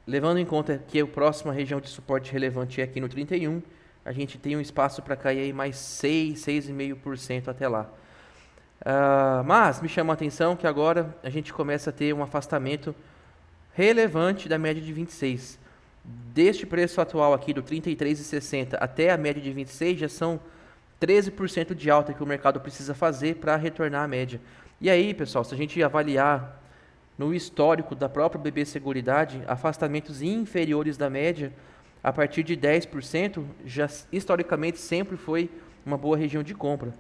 Levando em conta que a próxima região de suporte relevante é aqui no 31, a gente tem um espaço para cair aí mais 6,5% até lá. Mas me chama a atenção que agora a gente começa a ter um afastamento relevante da média de 26. Deste preço atual aqui do 33,60 até a média de 26 já são 13% de alta que o mercado precisa fazer para retornar à média. E aí, pessoal, se a gente avaliar no histórico da própria BB Seguridade, afastamentos inferiores da média, a partir de 10%, já historicamente sempre foi uma boa região de compra.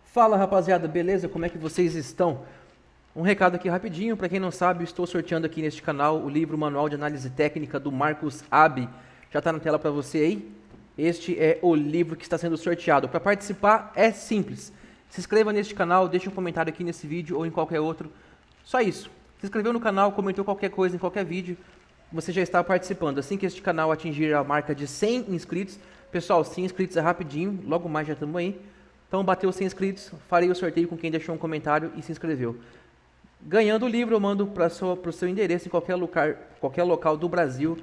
Fala, rapaziada, beleza? Como é que vocês estão? Um recado aqui rapidinho, para quem não sabe, eu estou sorteando aqui neste canal o livro Manual de Análise Técnica do Marcos Abbe. Já está na tela para você aí? Este é o livro que está sendo sorteado. Para participar é simples. Se inscreva neste canal, deixe um comentário aqui nesse vídeo ou em qualquer outro. Só isso. Se inscreveu no canal, comentou qualquer coisa em qualquer vídeo, você já está participando. Assim que este canal atingir a marca de 100 inscritos, pessoal, 100 inscritos é rapidinho, logo mais já estamos aí. Então, bateu 100 inscritos, farei o sorteio com quem deixou um comentário e se inscreveu. Ganhando o livro, eu mando para o seu endereço em qualquer local do Brasil,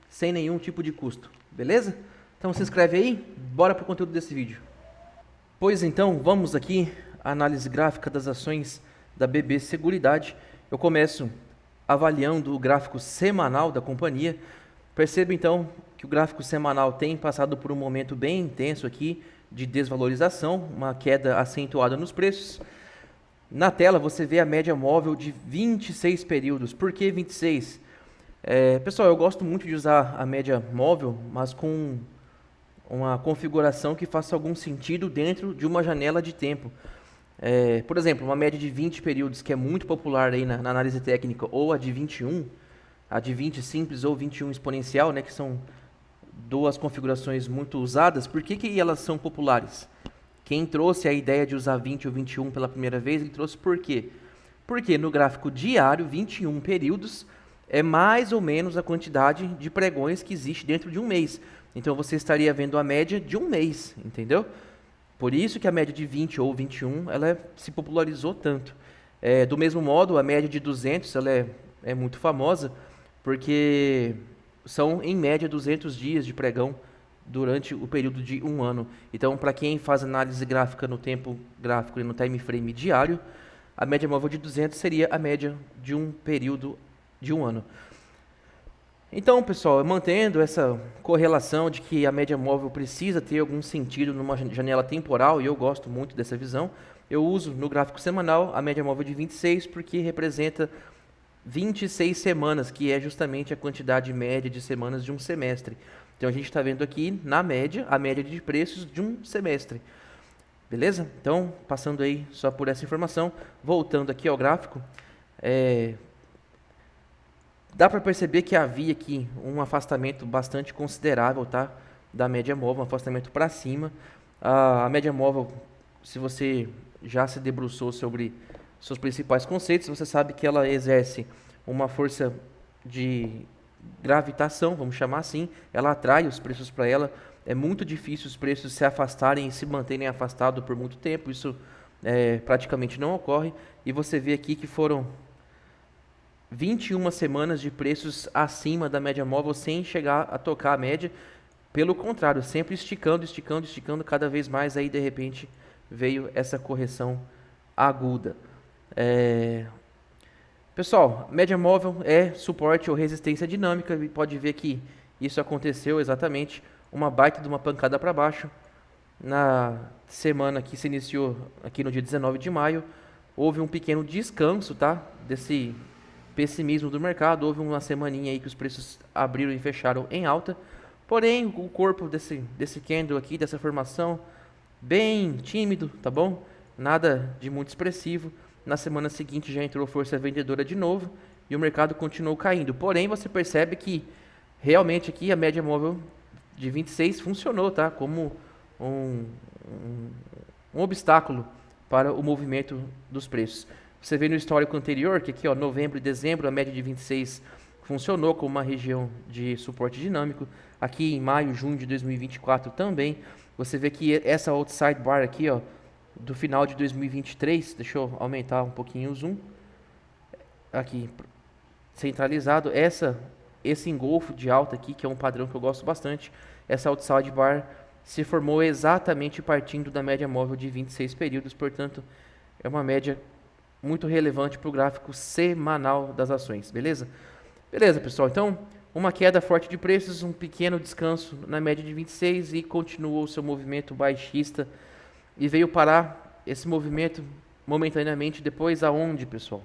sem nenhum tipo de custo. Beleza? Então se inscreve aí, bora para o conteúdo desse vídeo. Pois então, vamos aqui à análise gráfica das ações da BB Seguridade. Eu começo avaliando o gráfico semanal da companhia. Perceba então que o gráfico semanal tem passado por um momento bem intenso aqui de desvalorização, uma queda acentuada nos preços. Na tela você vê a média móvel de 26 períodos. Por que 26? Pessoal, eu gosto muito de usar a média móvel, mas com uma configuração que faça algum sentido dentro de uma janela de tempo. Por exemplo, uma média de 20 períodos, que é muito popular aí na análise técnica, ou a de 21, a de 20 simples ou 21 exponencial, né, que são duas configurações muito usadas. Por que elas são populares? Quem trouxe a ideia de usar 20 ou 21 pela primeira vez, ele trouxe por quê? Porque no gráfico diário, 21 períodos é mais ou menos a quantidade de pregões que existe dentro de um mês. Então você estaria vendo a média de um mês, entendeu? Por isso que a média de 20 ou 21 ela se popularizou tanto. Do mesmo modo, a média de 200 ela é muito famosa, porque são em média 200 dias de pregão durante o período de um ano. Então, para quem faz análise gráfica no tempo gráfico e no time frame diário, a média móvel de 200 seria a média de um período de um ano. Então, pessoal, mantendo essa correlação de que a média móvel precisa ter algum sentido numa janela temporal, e eu gosto muito dessa visão, eu uso no gráfico semanal a média móvel de 26, porque representa 26 semanas, que é justamente a quantidade média de semanas de um semestre. Então, a gente está vendo aqui, na média, a média de preços de um semestre. Beleza? Então, passando aí só por essa informação, voltando aqui ao gráfico, dá para perceber que havia aqui um afastamento bastante considerável, tá? Da média móvel, um afastamento para cima. A média móvel, se você já se debruçou sobre seus principais conceitos, você sabe que ela exerce uma força de gravitação, vamos chamar assim. Ela atrai os preços para ela. É muito difícil os preços se afastarem e se manterem afastados por muito tempo. Isso praticamente não ocorre. E você vê aqui que foram 21 semanas de preços acima da média móvel sem chegar a tocar a média. Pelo contrário, sempre esticando, esticando, esticando cada vez mais. Aí, de repente, veio essa correção aguda. Pessoal, média móvel é suporte ou resistência dinâmica. E pode ver que isso aconteceu exatamente uma baita de uma pancada para baixo. Na semana que se iniciou aqui no dia 19 de maio, houve um pequeno descanso, tá? Desse pessimismo do mercado. Houve uma semaninha aí que os preços abriram e fecharam em alta, porém o corpo desse candle aqui, dessa formação, bem tímido, tá bom? Nada de muito expressivo. Na semana seguinte já entrou força vendedora de novo e o mercado continuou caindo. Porém, você percebe que realmente aqui a média móvel de 26 funcionou, tá? Como um obstáculo para o movimento dos preços. Você vê no histórico anterior que aqui, ó, novembro e dezembro, a média de 26 funcionou como uma região de suporte dinâmico. Aqui em maio, junho de 2024 também. Você vê que essa outside bar aqui, ó, do final de 2023, deixa eu aumentar um pouquinho o zoom, aqui, centralizado, esse engolfo de alta aqui, que é um padrão que eu gosto bastante, essa outside bar se formou exatamente partindo da média móvel de 26 períodos, portanto, é uma média muito relevante para o gráfico semanal das ações, beleza? Beleza, pessoal, então, uma queda forte de preços, um pequeno descanso na média de 26 e continuou o seu movimento baixista e veio parar esse movimento momentaneamente depois aonde, pessoal?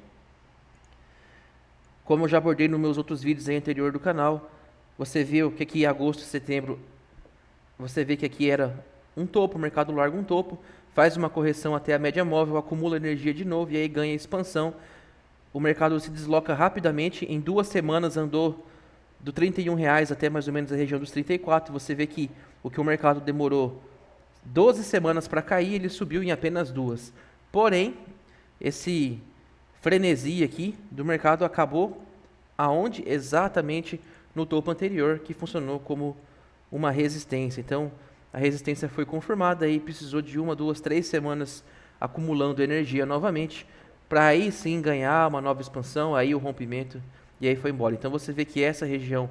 Como eu já abordei nos meus outros vídeos aí anterior do canal, você viu que aqui em agosto e setembro, você vê que aqui era um topo, o mercado larga um topo, faz uma correção até a média móvel, acumula energia de novo e aí ganha expansão. O mercado se desloca rapidamente, em 2 semanas andou do R$31 até mais ou menos a região dos 34. Você vê que o que o mercado demorou 12 semanas para cair, ele subiu em apenas 2. Porém, esse frenesi aqui do mercado acabou aonde? Exatamente no topo anterior, que funcionou como uma resistência. Então, a resistência foi confirmada e precisou de 1, 2, 3 semanas acumulando energia novamente, para aí sim ganhar uma nova expansão, aí o rompimento, e aí foi embora. Então você vê que essa região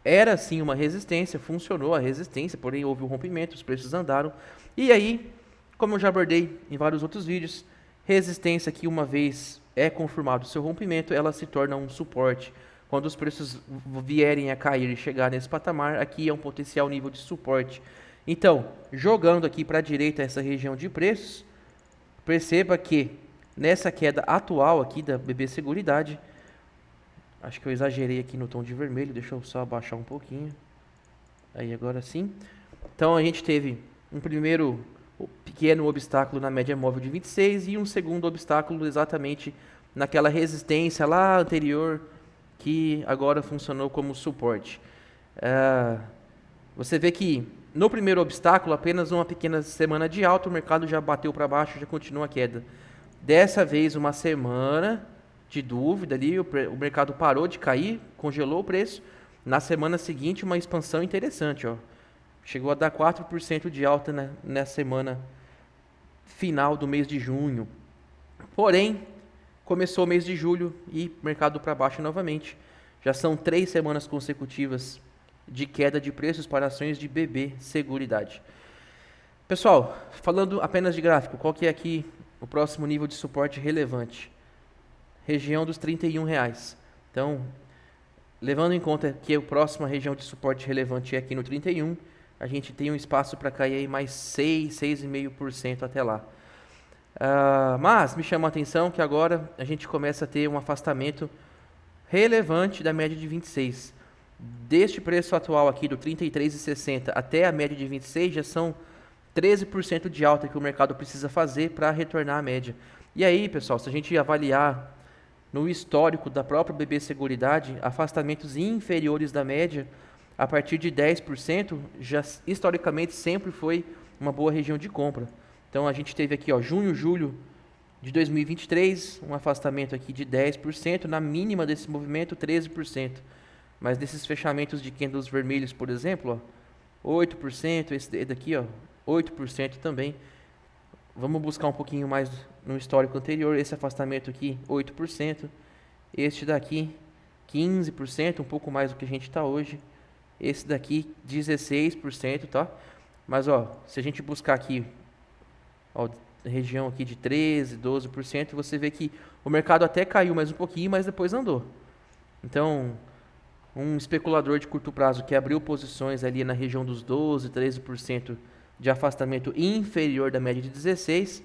era sim uma resistência, funcionou a resistência, porém houve um rompimento, os preços andaram, e aí, como eu já abordei em vários outros vídeos, resistência que uma vez é confirmado o seu rompimento, ela se torna um suporte. Quando os preços vierem a cair e chegar nesse patamar, aqui é um potencial nível de suporte. Então, jogando aqui para a direita essa região de preços, perceba que nessa queda atual aqui da BB Seguridade, acho que eu exagerei aqui no tom de vermelho, deixa eu só abaixar um pouquinho. Aí agora sim. Então a gente teve um primeiro pequeno obstáculo na média móvel de 26 e um segundo obstáculo exatamente naquela resistência lá anterior que agora funcionou como suporte. Você vê que no primeiro obstáculo, apenas uma pequena semana de alta, o mercado já bateu para baixo, já continua a queda. Dessa vez, uma semana de dúvida ali, o mercado parou de cair, congelou o preço. Na semana seguinte, uma expansão interessante, ó. Chegou a dar 4% de alta na semana final do mês de junho. Porém, começou o mês de julho e mercado para baixo novamente. Já são 3 semanas consecutivas de queda de preços para ações de BB Seguridade. Pessoal, falando apenas de gráfico, qual que é aqui o próximo nível de suporte relevante? Região dos R$31. Então, levando em conta que a próxima região de suporte relevante é aqui no 31, a gente tem um espaço para cair aí mais 6,5% até lá. Mas me chama a atenção que agora a gente começa a ter um afastamento relevante da média de 26. Deste preço atual aqui do 33,60 até a média de 26 já são 13% de alta que o mercado precisa fazer para retornar à média. E aí, pessoal, se a gente avaliar no histórico da própria BB Seguridade, afastamentos inferiores da média, a partir de 10%, já historicamente sempre foi uma boa região de compra. Então a gente teve aqui, ó, junho, julho de 2023, um afastamento aqui de 10%, na mínima desse movimento 13%. Mas nesses fechamentos de candles vermelhos, por exemplo, ó, 8%, esse daqui, ó, 8% também. Vamos buscar um pouquinho mais no histórico anterior, esse afastamento aqui, 8%. Este daqui, 15%, um pouco mais do que a gente está hoje. Esse daqui, 16%, tá? Mas, ó, se a gente buscar aqui, ó, região aqui de 13%, 12%, você vê que o mercado até caiu mais um pouquinho, mas depois andou. Então, um especulador de curto prazo que abriu posições ali na região dos 12%, 13% de afastamento inferior da média de 16%,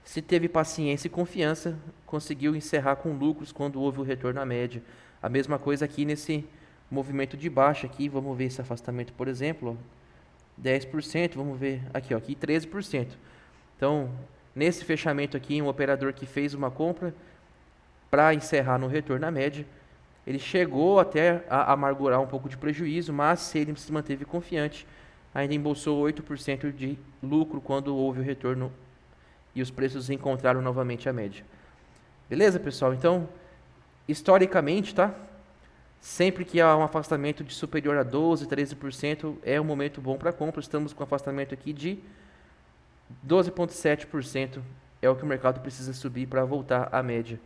se teve paciência e confiança, conseguiu encerrar com lucros quando houve o retorno à média. A mesma coisa aqui nesse movimento de baixa aqui, vamos ver esse afastamento, por exemplo, ó, 10%, vamos ver aqui, ó, aqui 13%. Então, nesse fechamento aqui, um operador que fez uma compra para encerrar no retorno à média, ele chegou até a amargurar um pouco de prejuízo, mas se ele se manteve confiante, ainda embolsou 8% de lucro quando houve o retorno e os preços encontraram novamente a média. Beleza, pessoal? Então, historicamente, tá? Sempre que há um afastamento de superior a 12%, 13%, é um momento bom para compra. Estamos com afastamento aqui de 12,7% é o que o mercado precisa subir para voltar à média.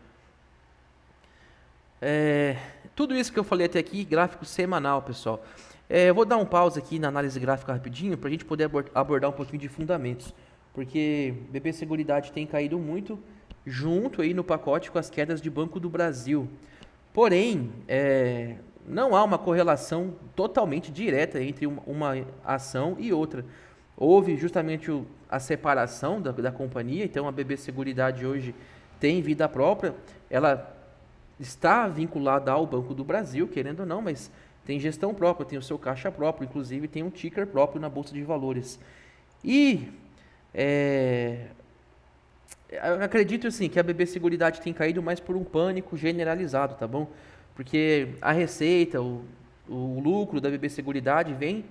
Tudo isso que eu falei até aqui, gráfico semanal, pessoal. Eu vou dar um pause aqui na análise gráfica rapidinho para a gente poder abordar um pouquinho de fundamentos, porque BB Seguridade tem caído muito junto aí no pacote com as quedas de Banco do Brasil. Porém, não há uma correlação totalmente direta entre uma ação e outra. Houve justamente a separação da companhia, então a BB Seguridade hoje tem vida própria, ela está vinculada ao Banco do Brasil, querendo ou não, mas tem gestão própria, tem o seu caixa próprio, inclusive tem um ticker próprio na Bolsa de Valores. E eu acredito assim que a BB Seguridade tem caído mais por um pânico generalizado, tá bom? Porque a receita, o lucro da BB Seguridade vem,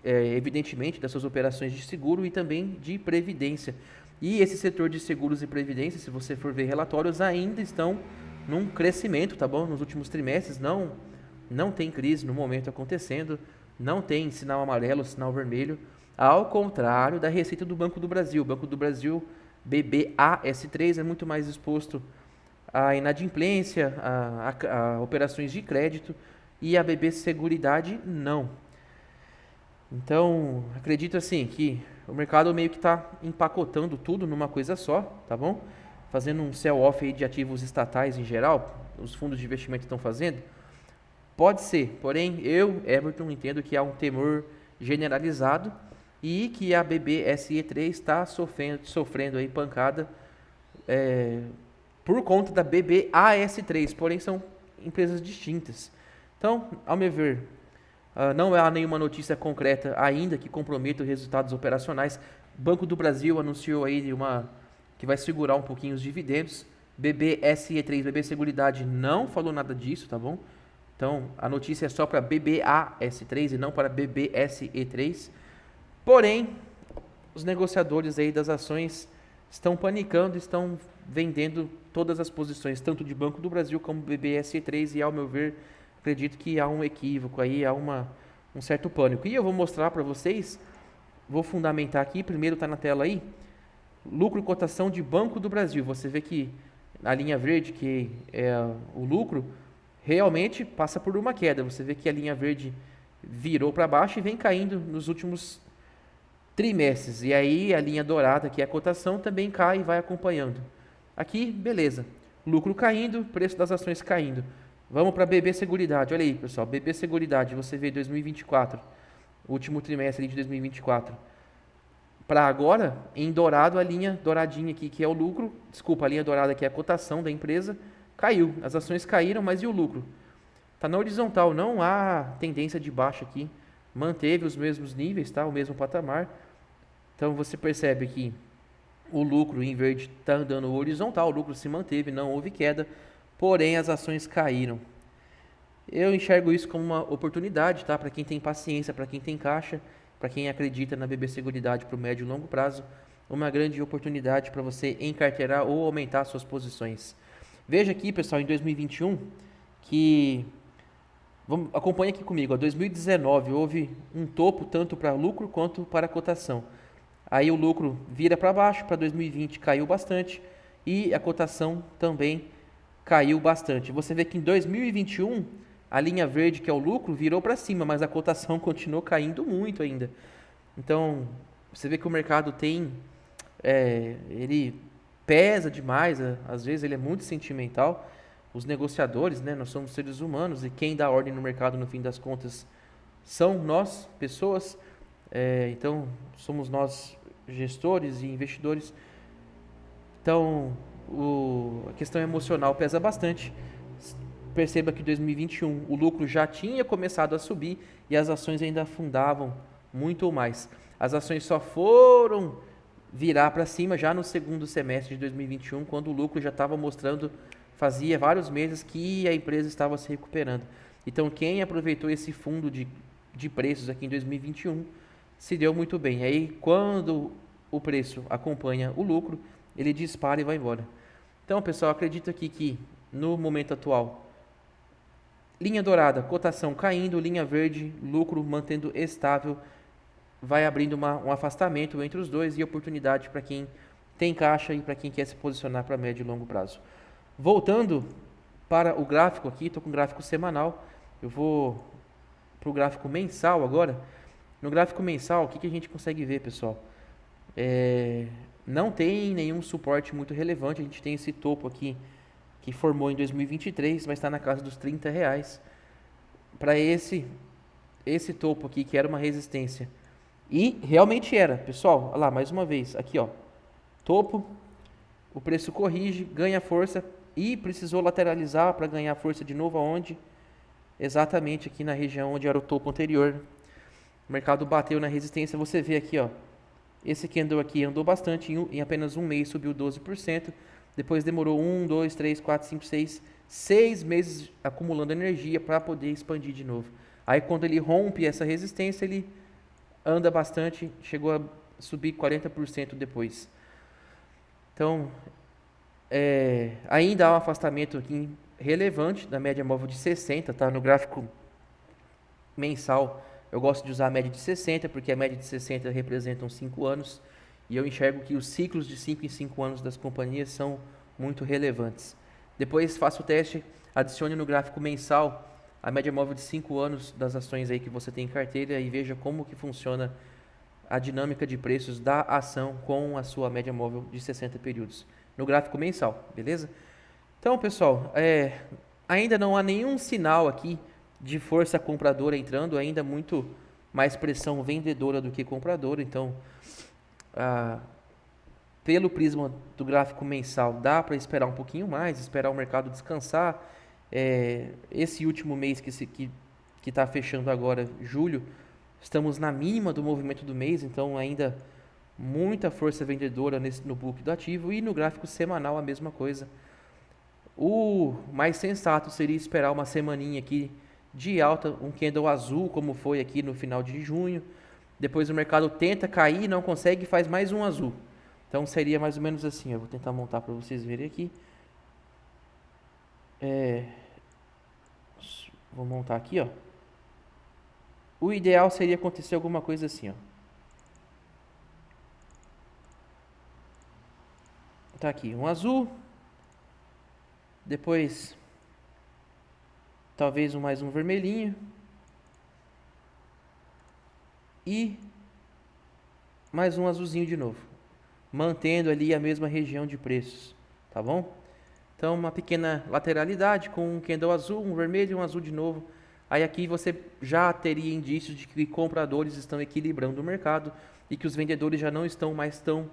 evidentemente, das suas operações de seguro e também de previdência. E esse setor de seguros e previdência, se você for ver relatórios, ainda estão num crescimento, tá bom? Nos últimos trimestres não tem crise no momento acontecendo, não tem sinal amarelo, sinal vermelho, ao contrário da receita do Banco do Brasil. O Banco do Brasil, BBAS3, é muito mais exposto à inadimplência, a operações de crédito, e a BB Seguridade não. Então, acredito assim que o mercado meio que está empacotando tudo numa coisa só, tá bom? Fazendo um sell-off aí de ativos estatais em geral, os fundos de investimento estão fazendo. Pode ser, porém eu, Everton, entendo que há um temor generalizado e que a BBSE3 está sofrendo aí pancada por conta da BBAS3, porém são empresas distintas. Então, ao meu ver, não há nenhuma notícia concreta ainda que comprometa os resultados operacionais. Banco do Brasil anunciou aí que vai segurar um pouquinho os dividendos. BBSE3, BB Seguridade, não falou nada disso, tá bom? Então, a notícia é só para BBAS3 e não para BBSE3. Porém, os negociadores aí das ações estão panicando, estão vendendo todas as posições, tanto de Banco do Brasil como BBSE3, e ao meu ver, acredito que há um equívoco aí, há um certo pânico. E eu vou mostrar para vocês, vou fundamentar aqui, primeiro está na tela aí, lucro e cotação de Banco do Brasil. Você vê que a linha verde, que é o lucro, realmente passa por uma queda. Você vê que a linha verde virou para baixo e vem caindo nos últimos trimestres. E aí a linha dourada, que é a cotação, também cai e vai acompanhando. Aqui, beleza. Lucro caindo, preço das ações caindo. Vamos para BB Seguridade. Olha aí, pessoal. BB Seguridade, você vê 2024, último trimestre de 2024. Para agora, em dourado, a linha douradinha aqui, que é o lucro, desculpa, a linha dourada que é a cotação da empresa, caiu. As ações caíram, mas e o lucro? Está na horizontal, não há tendência de baixa aqui. Manteve os mesmos níveis, tá? O mesmo patamar. Então você percebe que o lucro em verde está andando horizontal, o lucro se manteve, não houve queda, porém as ações caíram. Eu enxergo isso como uma oportunidade, tá? Para quem tem paciência, para quem tem caixa, para quem acredita na BB Seguridade para o médio e longo prazo, uma grande oportunidade para você encarteirar ou aumentar suas posições. Veja aqui, pessoal, em 2021, que acompanha aqui comigo, 2019 houve um topo tanto para lucro quanto para cotação. Aí o lucro vira para baixo, para 2020 caiu bastante e a cotação também caiu bastante. Você vê que em 2021 a linha verde, que é o lucro, virou para cima, mas a cotação continuou caindo muito ainda. Então, você vê que o mercado ele pesa demais, às vezes ele é muito sentimental. Os negociadores, né, nós somos seres humanos e quem dá ordem no mercado, no fim das contas, são nós, pessoas. Então, somos nós gestores e investidores. Então, a questão emocional pesa bastante. Perceba que em 2021 o lucro já tinha começado a subir e as ações ainda afundavam muito ou mais. As ações só foram virar para cima já no segundo semestre de 2021, quando o lucro já estava mostrando, fazia vários meses que a empresa estava se recuperando. Então, quem aproveitou esse fundo de preços aqui em 2021 se deu muito bem. Aí, quando o preço acompanha o lucro, ele dispara e vai embora. Então, pessoal, acredito aqui que no momento atual, linha dourada, cotação caindo, linha verde, lucro mantendo estável. vai abrindo um afastamento entre os dois e oportunidade para quem tem caixa e para quem quer se posicionar para médio e longo prazo. Voltando para o gráfico aqui, estou com o gráfico semanal, eu vou para o gráfico mensal agora. No gráfico mensal, o que a gente consegue ver, pessoal? Não tem nenhum suporte muito relevante, a gente tem esse topo aqui que formou em 2023, vai estar na casa dos R$30. Para esse topo aqui, que era uma resistência. E realmente era, pessoal, olha lá, mais uma vez, aqui ó, topo, o preço corrige, ganha força e precisou lateralizar para ganhar força de novo aonde? Exatamente aqui na região onde era o topo anterior. O mercado bateu na resistência, você vê aqui ó, esse candle aqui andou bastante, em apenas um mês subiu 12%, depois demorou 1, 2, 3, 4, 5, 6 meses acumulando energia para poder expandir de novo. Aí quando ele rompe essa resistência, ele anda bastante, chegou a subir 40% depois. Então, ainda há um afastamento aqui relevante da média móvel de 60, tá? No gráfico mensal, eu gosto de usar a média de 60, porque a média de 60 representam 5 anos, e eu enxergo que os ciclos de 5 em 5 anos das companhias são muito relevantes. Depois faça o teste, adicione no gráfico mensal a média móvel de 5 anos das ações aí que você tem em carteira e veja como que funciona a dinâmica de preços da ação com a sua média móvel de 60 períodos, no gráfico mensal, beleza? Então, pessoal, ainda não há nenhum sinal aqui de força compradora entrando, ainda muito mais pressão vendedora do que compradora, então, pelo prisma do gráfico mensal, dá para esperar um pouquinho mais, esperar o mercado descansar. Esse último mês que está fechando agora, julho, estamos na mínima do movimento do mês, então ainda muita força vendedora no book do ativo, e no gráfico semanal a mesma coisa. O mais sensato seria esperar uma semaninha aqui de alta, um candle azul, como foi aqui no final de junho. Depois o mercado tenta cair, não consegue, faz mais um azul. Então seria mais ou menos assim. Eu vou tentar montar para vocês verem aqui. Vou montar aqui, ó. O ideal seria acontecer alguma coisa assim, ó. Tá aqui, um azul. Depois, talvez mais um vermelhinho. E mais um azulzinho de novo. Mantendo ali a mesma região de preços, tá bom? Então, uma pequena lateralidade com um candle azul, um vermelho e um azul de novo. Aí aqui você já teria indícios de que compradores estão equilibrando o mercado e que os vendedores já não estão mais tão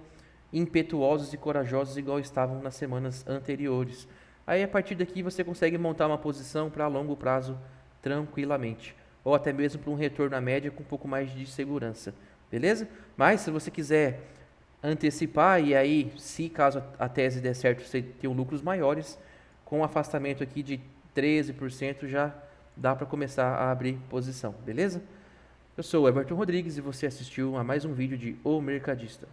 impetuosos e corajosos igual estavam nas semanas anteriores. Aí a partir daqui você consegue montar uma posição para longo prazo tranquilamente, ou até mesmo para um retorno à média com um pouco mais de segurança, beleza? Mas se você quiser antecipar, e aí se caso a tese der certo você ter lucros maiores, com um afastamento aqui de 13% já dá para começar a abrir posição, beleza? Eu sou o Everton Rodrigues e você assistiu a mais um vídeo de O Mercadista.